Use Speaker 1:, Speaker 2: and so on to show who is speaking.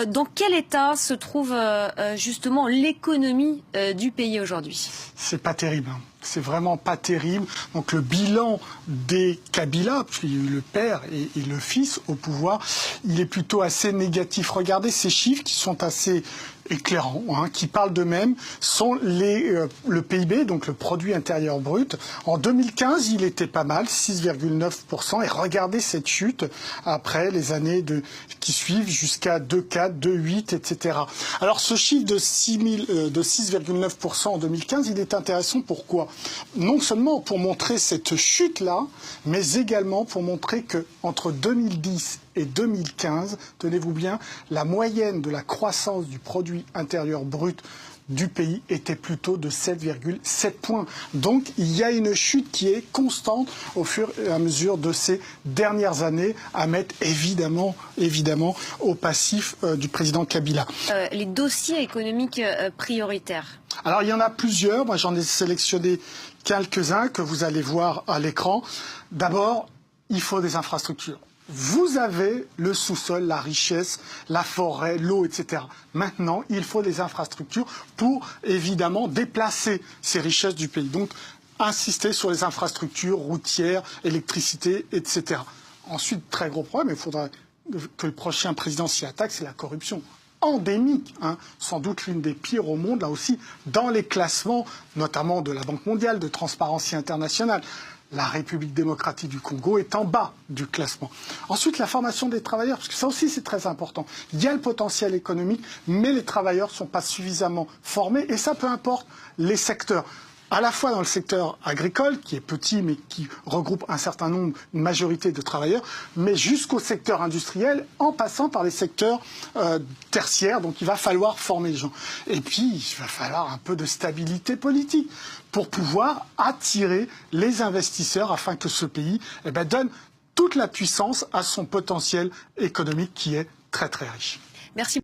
Speaker 1: Dans quel état se trouve justement l'économie du pays aujourd'hui?
Speaker 2: C'est pas terrible. C'est vraiment pas terrible. Donc le bilan des Kabila, puis le père et le fils au pouvoir, il est plutôt assez négatif. Regardez ces chiffres qui sont assez éclairants, qui parlent d'eux-mêmes, sont le PIB, donc le produit intérieur brut. En 2015, il était pas mal, 6,9%. Et regardez cette chute après les années qui suivent jusqu'à 2,4, 2,8, etc. Alors ce chiffre de 6,9% en 2015, il est intéressant. Pourquoi? Non seulement pour montrer cette chute-là, mais également pour montrer qu'entre 2010 et 2015, tenez-vous bien, la moyenne de la croissance du produit intérieur brut du pays était plutôt de 7,7 points. Donc il y a une chute qui est constante au fur et à mesure de ces dernières années, à mettre évidemment au passif du président Kabila.
Speaker 1: Les dossiers économiques prioritaires.
Speaker 2: Alors il y en a plusieurs, moi j'en ai sélectionné quelques-uns que vous allez voir à l'écran. D'abord, il faut des infrastructures. Vous avez le sous-sol, la richesse, la forêt, l'eau, etc. Maintenant, il faut des infrastructures pour, évidemment, déplacer ces richesses du pays. Donc, insister sur les infrastructures routières, électricité, etc. Ensuite, très gros problème, il faudra que le prochain président s'y attaque, c'est la corruption. Endémique, sans doute l'une des pires au monde, là aussi, dans les classements, notamment de la Banque mondiale, de Transparency International. La République démocratique du Congo est en bas du classement. Ensuite, la formation des travailleurs, parce que ça aussi c'est très important. Il y a le potentiel économique, mais les travailleurs ne sont pas suffisamment formés, et ça peu importe les secteurs. À la fois dans le secteur agricole, qui est petit, mais qui regroupe un certain nombre, une majorité de travailleurs, mais jusqu'au secteur industriel, en passant par les secteurs tertiaires. Donc il va falloir former les gens. Et puis, il va falloir un peu de stabilité politique pour pouvoir attirer les investisseurs afin que ce pays donne toute la puissance à son potentiel économique qui est très très riche.
Speaker 1: Merci.